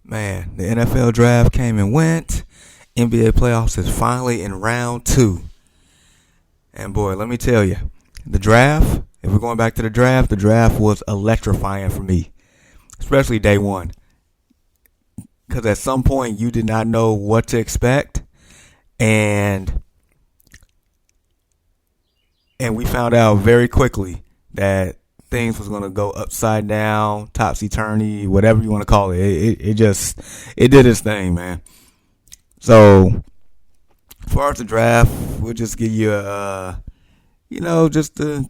Man, the NFL draft came and went. NBA playoffs is finally in round 2. And boy, let me tell you, the draft, if we're going back to the draft was electrifying for me, especially day 1. Because at some point you did not know what to expect. And we found out very quickly that things was going to go upside down, topsy-turvy, whatever you want to call it. It did its thing, man. So, as far as the draft, we'll just give you just a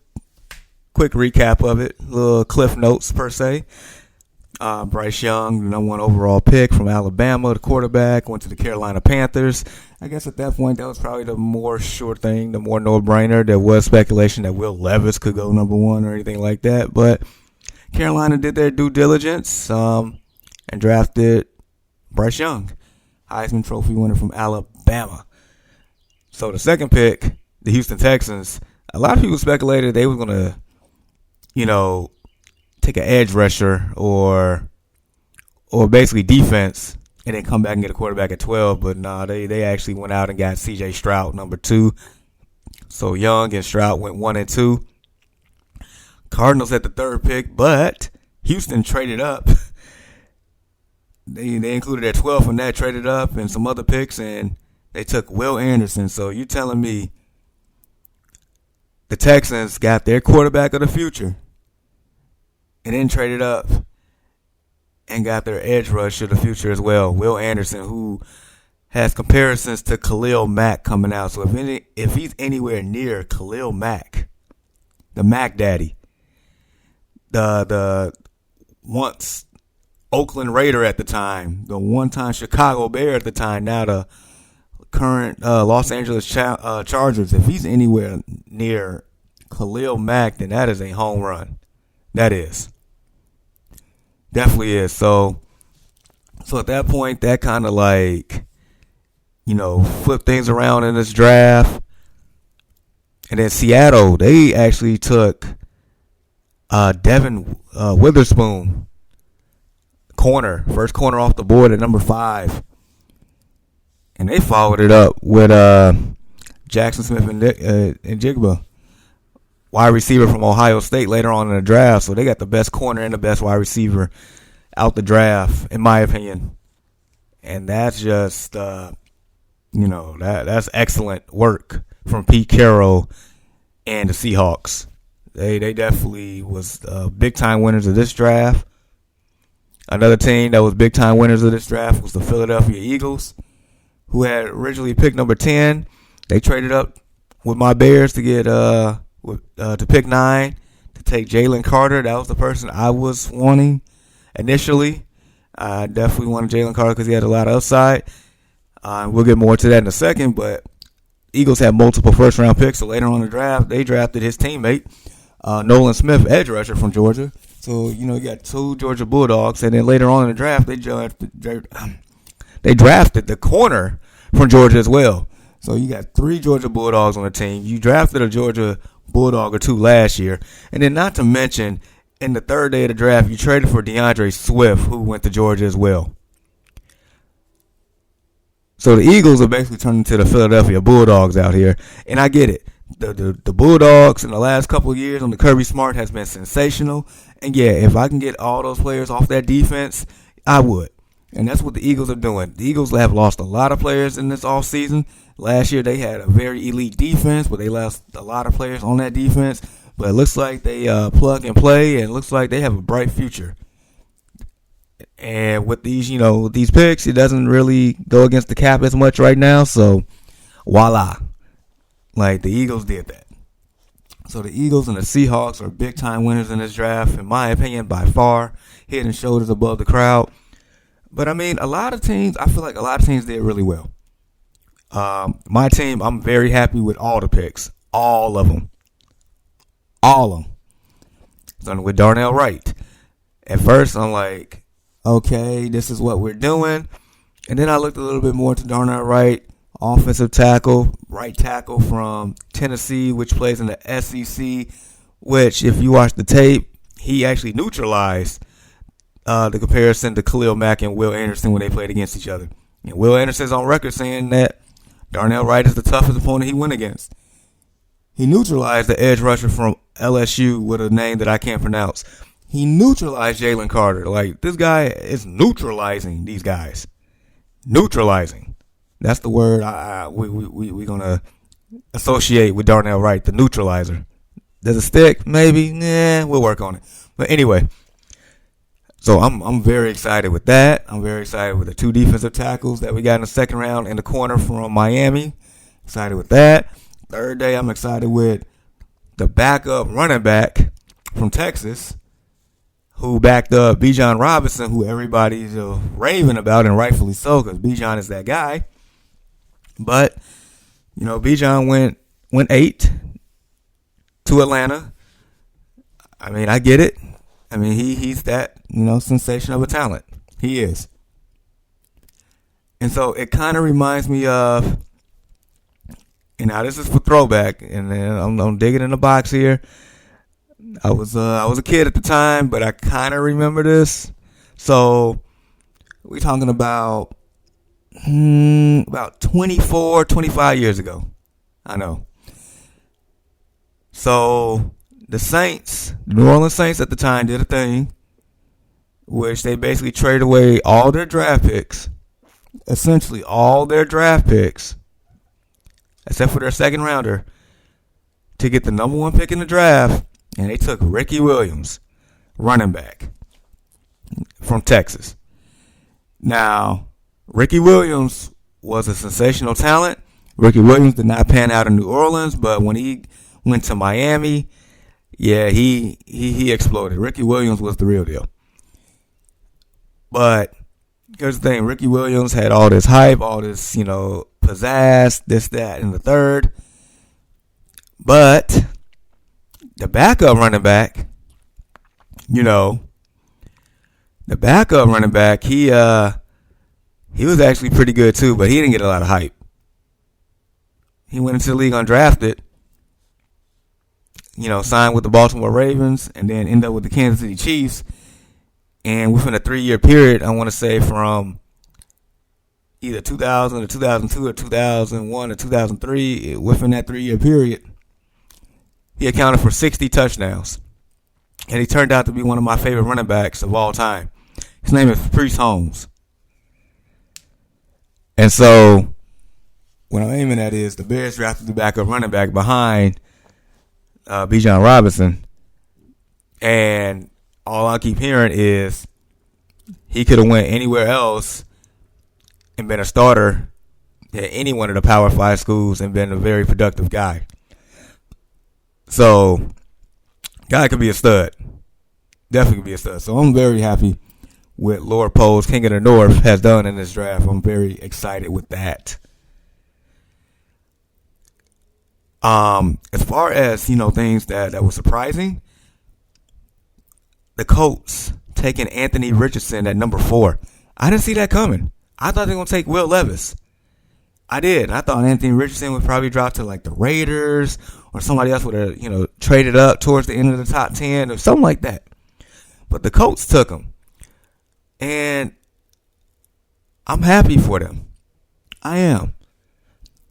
quick recap of it, little cliff notes per se. Bryce Young, the number 1 overall pick from Alabama, the quarterback, went to the Carolina Panthers. I guess at that point, that was probably the more sure thing, the more no-brainer. There was speculation that Will Levis could go number 1 or anything like that, but Carolina did their due diligence and drafted Bryce Young, Heisman Trophy winner from Alabama. So the second pick, the Houston Texans, a lot of people speculated they were going to, take an edge rusher or basically defense and then come back and get a quarterback at 12. But nah, they actually went out and got C.J. Stroud, number 2. So Young and Stroud went 1 and 2. Cardinals at the third pick, but Houston traded up. They included their 12 from that, traded up, and some other picks, and they took Will Anderson. So you telling me the Texans got their quarterback of the future and then traded up and got their edge rush of the future as well, Will Anderson, who has comparisons to Khalil Mack coming out. So if he's anywhere near Khalil Mack, the Mack Daddy, the once Oakland Raider at the time, the one-time Chicago Bear at the time, now the current Los Angeles Chargers, if he's anywhere near Khalil Mack, then that is a home run. That is. Definitely is. So at that point, that kind of flipped things around in this draft. And then Seattle, they actually took Devin Witherspoon, first corner off the board at number 5. And they followed it up with Jackson Smith and Jigba, wide receiver from Ohio State, later on in the draft. So they got the best corner and the best wide receiver out the draft, in my opinion. And that's just, that's excellent work from Pete Carroll and the Seahawks. They definitely was big-time winners of this draft. Another team that was big-time winners of this draft was the Philadelphia Eagles, who had originally picked number 10. They traded up with my Bears to get to pick 9 to take Jalen Carter. That was the person I was wanting initially. I definitely wanted Jalen Carter because he had a lot of upside. We'll get more to that in a second, but Eagles had multiple first-round picks, so later on in the draft, they drafted his teammate, Nolan Smith, edge rusher from Georgia. So, you got 2 Georgia Bulldogs, and then later on in the draft, they drafted the corner from Georgia as well. So you got 3 Georgia Bulldogs on the team. You drafted a Georgia Bulldog or 2 last year. And then not to mention, in the third day of the draft, you traded for DeAndre Swift, who went to Georgia as well. So the Eagles are basically turning into the Philadelphia Bulldogs out here. And I get it. The Bulldogs in the last couple of years under Kirby Smart has been sensational. And yeah, if I can get all those players off that defense, I would. And that's what the Eagles are doing. The Eagles have lost a lot of players in this offseason. Last year they had a very elite defense, but they lost a lot of players on that defense. But it looks like they plug and play, and it looks like they have a bright future. And with these, these picks, it doesn't really go against the cap as much right now. So, voila. Like, the Eagles did that. So the Eagles and the Seahawks are big-time winners in this draft, in my opinion, by far. Head and shoulders above the crowd. But, I mean, I feel like a lot of teams did really well. My team, I'm very happy with all the picks. All of them. Starting with Darnell Wright. At first, I'm like, okay, this is what we're doing. And then I looked a little bit more to Darnell Wright, offensive tackle, right tackle from Tennessee, which plays in the SEC, which, if you watch the tape, he actually neutralized the comparison to Khalil Mack and Will Anderson when they played against each other. And Will Anderson's on record saying that Darnell Wright is the toughest opponent he went against. He neutralized the edge rusher from LSU with a name that I can't pronounce. He neutralized Jalen Carter. Like, this guy is neutralizing these guys. Neutralizing. That's the word we're going to associate with Darnell Wright, the neutralizer. Does it stick? Maybe. Nah, we'll work on it. But anyway, so I'm very excited with that. I'm very excited with the 2 defensive tackles that we got in the second round in the corner from Miami. Excited with that. Third day, I'm excited with the backup running back from Texas who backed up Bijan Robinson, who everybody's raving about, and rightfully so, because Bijan is that guy. But, Bijan went 8 to Atlanta. I mean, I get it. I mean, he's that, sensation of a talent. He is. And so it kind of reminds me of, and now this is for throwback, and then I'm digging in the box here. I was a kid at the time, but I kind of remember this. So we're talking about 24, 25 years ago. I know. So the New Orleans Saints at the time did a thing which they basically traded away all their draft picks, essentially all their draft picks, except for their second rounder, to get the number 1 pick in the draft, and they took Ricky Williams, running back from Texas. Now, Ricky Williams was a sensational talent. Ricky Williams did not pan out in New Orleans, but when he went to Miami, yeah, he exploded. Ricky Williams was the real deal. But here's the thing. Ricky Williams had all this hype, all this, pizzazz, this, that, and the third. But the backup running back, he was actually pretty good too, but he didn't get a lot of hype. He went into the league undrafted, signed with the Baltimore Ravens, and then ended up with the Kansas City Chiefs. And within a 3-year period, I want to say from either 2000 to 2002 or 2001 to 2003, within that 3-year period, he accounted for 60 touchdowns. And he turned out to be one of my favorite running backs of all time. His name is Priest Holmes. And so, what I'm aiming at is the Bears drafted the backup running back behind Bijan Robinson. And all I keep hearing is he could have went anywhere else and been a starter at any one of the Power 5 schools and been a very productive guy. So, guy could be a stud. Definitely could be a stud. So, I'm very happy with Lord Poles, King of the North, has done in this draft. I'm very excited with that. As far as, things that were surprising, the Colts taking Anthony Richardson at number 4. I didn't see that coming. I thought they were going to take Will Levis. I did. I thought Anthony Richardson would probably drop to like the Raiders, or somebody else would have, traded up towards the end of the top 10 or something like that. But the Colts took him. And I'm happy for them. I am.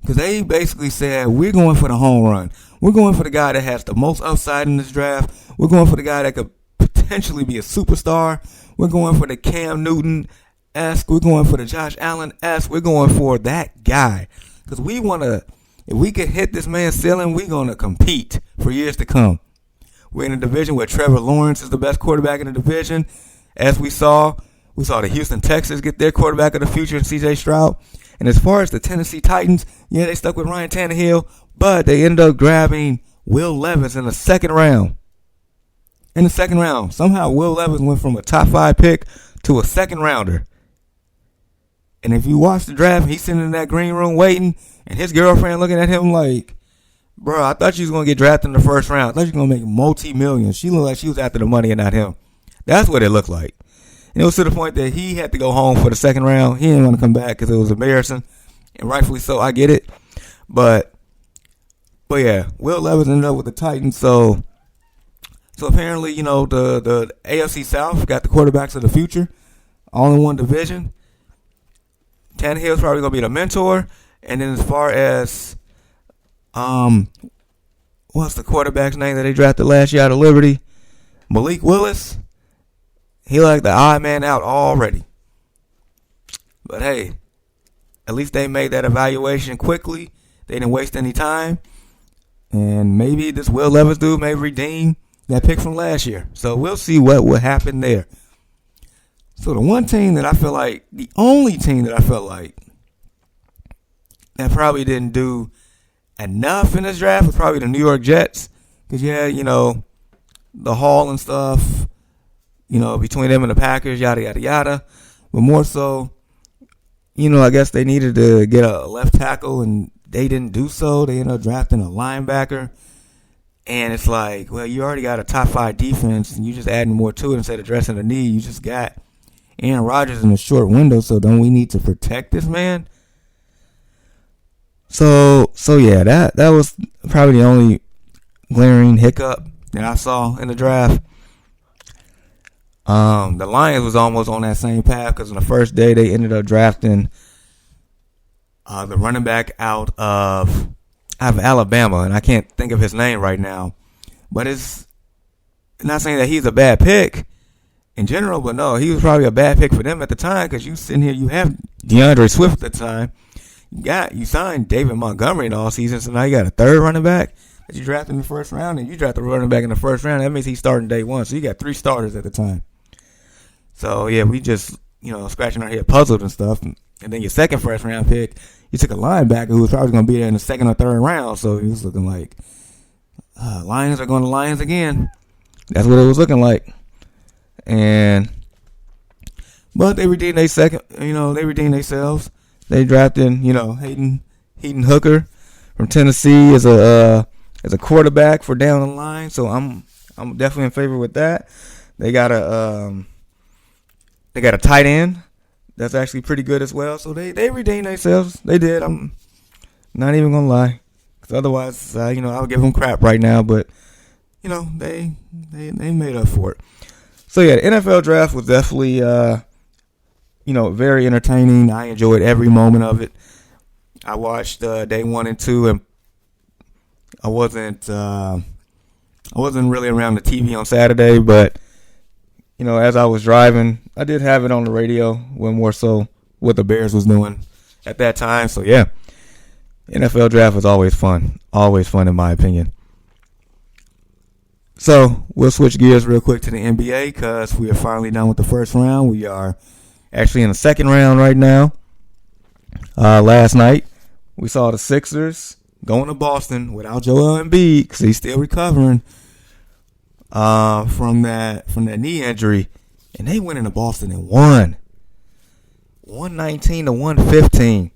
Because they basically said, we're going for the home run. We're going for the guy that has the most upside in this draft. We're going for the guy that could potentially be a superstar. We're going for the Cam Newton-esque. We're going for the Josh Allen-esque. We're going for that guy. Because we want to, if we could hit this man's ceiling, we're going to compete for years to come. We're in a division where Trevor Lawrence is the best quarterback in the division. As we saw the Houston Texans get their quarterback of the future in C.J. Stroud. And as far as the Tennessee Titans, yeah, they stuck with Ryan Tannehill, but they ended up grabbing Will Levis in the second round. Somehow Will Levis went from a top 5 pick to a second rounder. And if you watch the draft, he's sitting in that green room waiting, and his girlfriend looking at him like, bro, I thought you was going to get drafted in the first round. I thought you were going to make multi-millions. She looked like she was after the money and not him. That's what it looked like. And it was to the point that he had to go home for the second round. He didn't want to come back because it was embarrassing. And rightfully so, I get it. But yeah, Will Levis ended up with the Titans. So So apparently, the AFC South got the quarterbacks of the future, all in one division. Tannehill's probably gonna be the mentor, and then as far as what's the quarterback's name that they drafted last year out of Liberty? Malik Willis. He like the odd man out already. But hey, at least they made that evaluation quickly. They didn't waste any time. And maybe this Will Levis dude may redeem that pick from last year. So we'll see what will happen there. So the only team that I felt like that probably didn't do enough in this draft was probably the New York Jets. Because, the Hall and stuff, between them and the Packers, yada, yada, yada. But more so, I guess they needed to get a left tackle, and they didn't do so. They ended up drafting a linebacker. And it's like, well, you already got a top 5 defense, and you're just adding more to it instead of addressing the need. You just got Aaron Rodgers in a short window, so don't we need to protect this man? So yeah, that was probably the only glaring hiccup that I saw in the draft. The Lions was almost on that same path because on the first day they ended up drafting the running back out of Alabama, and I can't think of his name right now. But it's not saying that he's a bad pick in general, but no, he was probably a bad pick for them at the time because you sitting here, you have DeAndre Swift at the time. You signed David Montgomery in all season, so now you got a third running back that you drafted in the first round, and you drafted a running back in the first round. That means he's starting day one, so you got 3 starters at the time. So yeah, we just scratching our head, puzzled and stuff. And then your second first round pick, you took a linebacker who was probably going to be there in the second or third round. So he was looking like Lions are going to Lions again. That's what it was looking like. But they redeemed their second. They redeemed themselves. They drafted Hayden Hooker from Tennessee as a quarterback for down the line. So I'm definitely in favor with that. They got a tight end that's actually pretty good as well. So they redeemed themselves. They did. I'm not even gonna lie, because otherwise, I would give them crap right now. But they made up for it. So yeah, the NFL draft was definitely very entertaining. I enjoyed every moment of it. I watched day 1 and 2, and I wasn't really around the TV on Saturday, but as I was driving, I did have it on the radio, when more so what the Bears was doing at that time. So yeah, NFL draft was always fun in my opinion. So we'll switch gears real quick to the NBA because we are finally done with the first round. We are actually in the second round right now. Last night we saw the Sixers going to Boston without Joel Embiid because he's still recovering from that knee injury, and they went into Boston and won 119-115.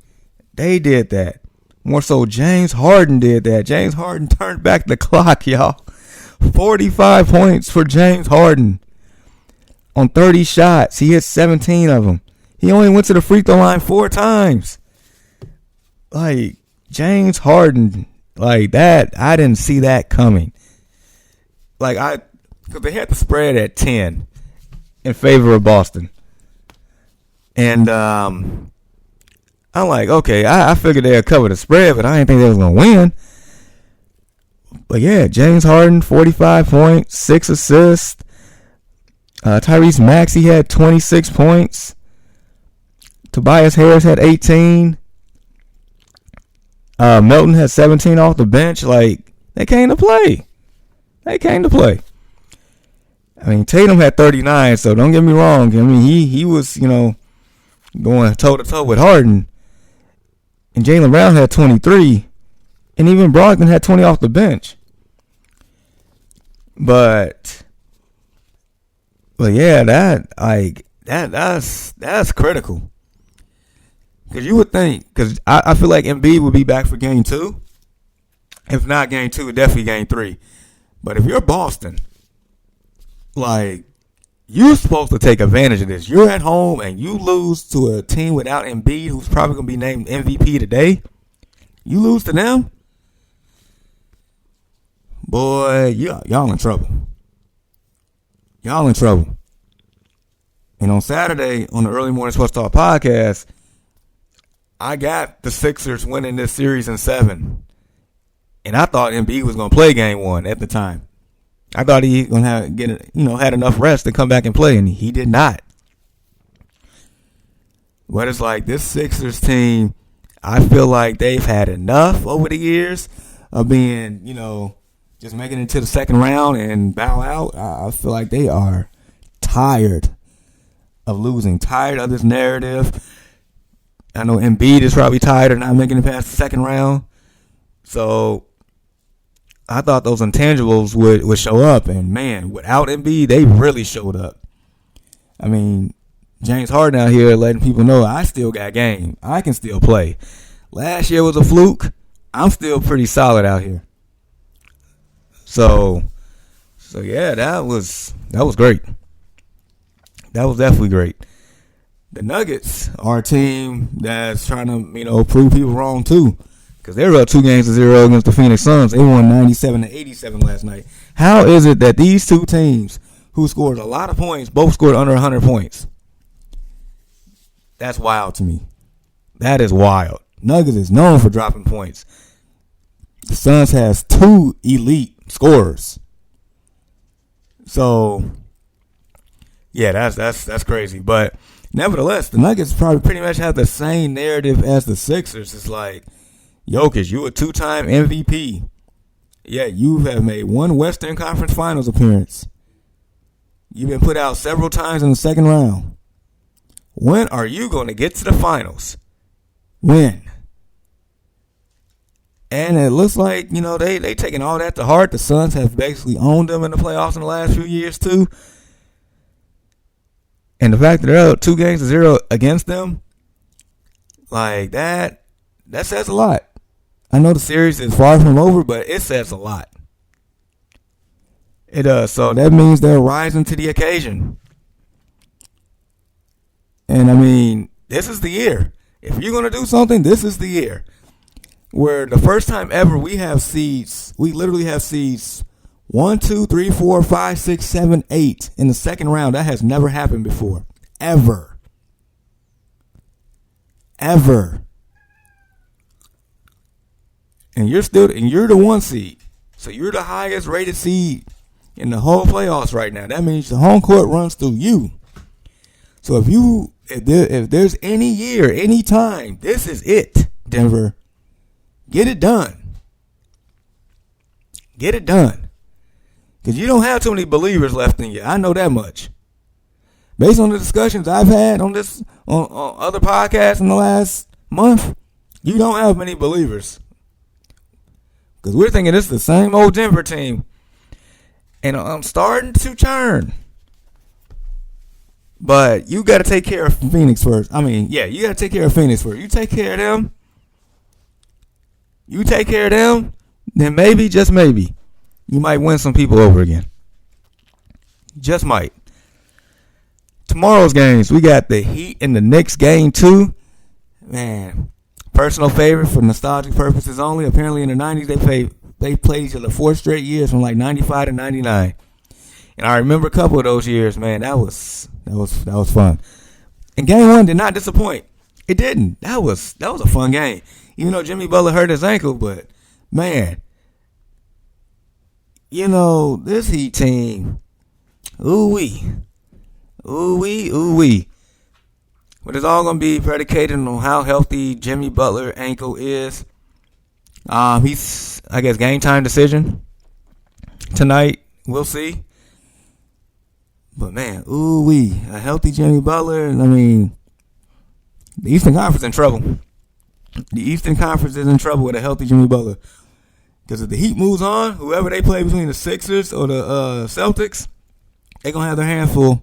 They did that. More so, James Harden did that. James Harden turned back the clock, y'all. 45 points for James Harden on 30 shots. He hit 17 of them. He only went to the free throw line 4 times. Like, James Harden, like that, I didn't see that coming. Because they had the spread at 10 in favor of Boston. And I'm like, okay, I figured they'd cover the spread, but I didn't think they was going to win. But yeah, James Harden, 45 points, 6 assists. Tyrese Maxey had 26 points. Tobias Harris had 18. Melton had 17 off the bench. Like, they came to play. I mean, Tatum had 39, so don't get me wrong. I mean, he was, going toe-to-toe with Harden. And Jaylen Brown had 23. And even Brogdon had 20 off the bench. But yeah, that's critical. Because you would think, because I feel like Embiid would be back for game 2. If not game 2, definitely game 3. But if you're Boston, like, you're supposed to take advantage of this. You're at home and you lose to a team without Embiid, who's probably going to be named MVP today. You lose to them, boy, y'all in trouble. y'all in trouble. And on Saturday, on the Early Morning Sports Talk podcast, I got the Sixers winning this series in 7. And I thought Embiid was going to play game 1 at the time. I thought he was going to had enough rest to come back and play, and he did not. But it's like this Sixers team, I feel like they've had enough over the years of being, just making it to the second round and bow out. I feel like they are tired of losing, tired of this narrative. I know Embiid is probably tired of not making it past the second round. So I thought those intangibles would show up. And, man, without Embiid, they really showed up. I mean, James Harden out here letting people know I still got game. I can still play. Last year was a fluke. I'm still pretty solid out here. So yeah, that was great. That was definitely great. The Nuggets are a team that's trying to, prove people wrong too. Because they were up 2-0 against the Phoenix Suns. They won 97-87 last night. How is it that these two teams who scored a lot of points both scored under 100 points? That's wild to me. That is wild. Nuggets is known for dropping points. The Suns has 2 elite scorers. So, yeah, that's crazy. But nevertheless, the Nuggets probably pretty much have the same narrative as the Sixers. It's like, Jokic, you a 2-time MVP. Yeah, you have made 1 Western Conference Finals appearance. You've been put out several times in the second round. When are you going to get to the finals? When? And it looks like, they taking all that to heart. The Suns have basically owned them in the playoffs in the last few years too. And the fact that they're up 2-0 against them, like that says a lot. I know the series is far from over, but it says a lot. It does. So that means they're rising to the occasion. And I mean, this is the year. If you're going to do something, this is the year. Where the first time ever we literally have seeds 1, 2, 3, 4, 5, 6, 7, 8 in the second round. That has never happened before. Ever. And you're the 1 seed. So you're the highest rated seed in the whole playoffs right now. That means the home court runs through you. So if there's any year, any time, this is it, Denver. Get it done. Get it done. Because you don't have too many believers left in you. I know that much. Based on the discussions I've had on other podcasts in the last month, you don't have many believers. Because we're thinking this is the same old Denver team. And I'm starting to churn. But you got to take care of Phoenix first. I mean, yeah, you got to take care of Phoenix first. You take care of them, then maybe, just maybe, you might win some people over again. Just might. Tomorrow's games, we got the Heat and the Knicks game 2. Man, personal favorite for nostalgic purposes only. Apparently in the 90s, they played each other 4 straight years from like 95 to 99. And I remember a couple of those years, man. That was fun. And game 1 did not disappoint. It didn't. That was a fun game. Even though Jimmy Butler hurt his ankle, but man, this Heat team, ooh-wee. But it's all gonna be predicated on how healthy Jimmy Butler ankle is. He's, I guess, game time decision tonight. We'll see. But man, ooh-wee, a healthy Jimmy Butler. I mean, the Eastern Conference in trouble. The Eastern Conference is in trouble with a healthy Jimmy Butler. Because if the Heat moves on, whoever they play between the Sixers or the Celtics, they're going to have their hands full.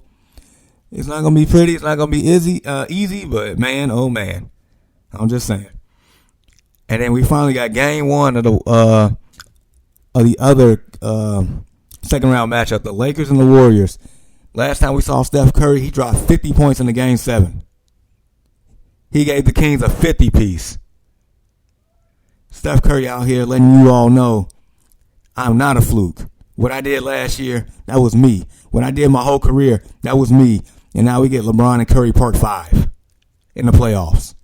It's not going to be pretty. It's not going to be easy, but man, oh man. I'm just saying. And then we finally got game 1 of the other second round matchup, the Lakers and the Warriors. Last time we saw Steph Curry, he dropped 50 points in the game 7. He gave the Kings a 50 piece. Steph Curry out here letting you all know I'm not a fluke. What I did last year, that was me. What I did my whole career, that was me. And now we get LeBron and Curry Part 5 in the playoffs.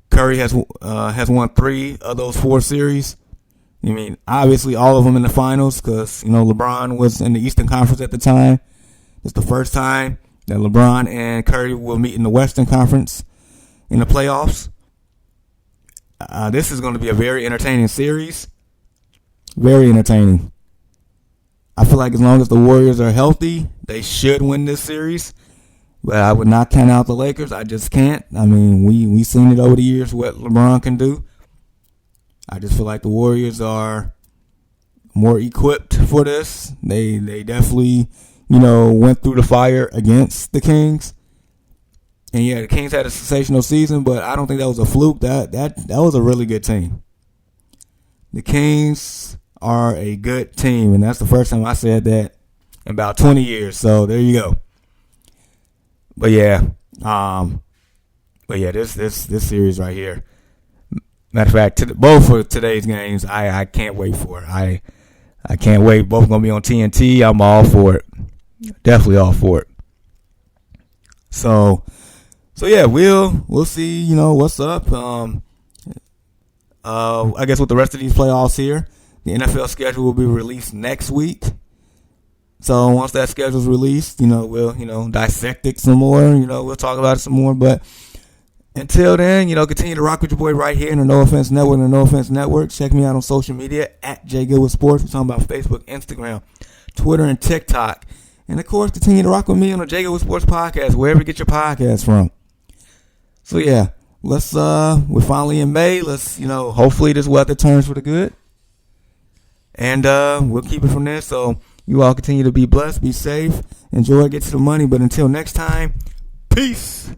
Curry has won 3 of those 4 series. I mean, obviously all of them in the finals because, LeBron was in the Eastern Conference at the time. It's the first time that LeBron and Curry will meet in the Western Conference in the playoffs. This is going to be a very entertaining series. Very entertaining. I feel like as long as the Warriors are healthy, they should win this series. But I would not count out the Lakers. I just can't. I mean, we've seen it over the years what LeBron can do. I just feel like the Warriors are more equipped for this. They definitely, went through the fire against the Kings. And yeah, the Kings had a sensational season, but I don't think that was a fluke. That was a really good team. The Kings are a good team, and that's the first time I said that in about 20 years. So there you go. But yeah, this series right here. Matter of fact, both of today's games, I can't wait for it. I can't wait. Both gonna be on TNT. I'm all for it. Definitely all for it. So yeah, we'll see. What's up. I guess with the rest of these playoffs here, the NFL schedule will be released next week. So once that schedule is released, we'll dissect it some more. We'll talk about it some more. But until then, continue to rock with your boy right here in the No Offense Network and the No Offense Network. Check me out on social media at JGoodWithSports. We're talking about Facebook, Instagram, Twitter, and TikTok. And, of course, continue to rock with me on the JGoodWithSports podcast, wherever you get your podcast from. So, yeah, we're finally in May. Let's, hopefully this weather turns for the good. And we'll keep it from there. So, you all continue to be blessed, be safe, enjoy, get to the money. But until next time, peace.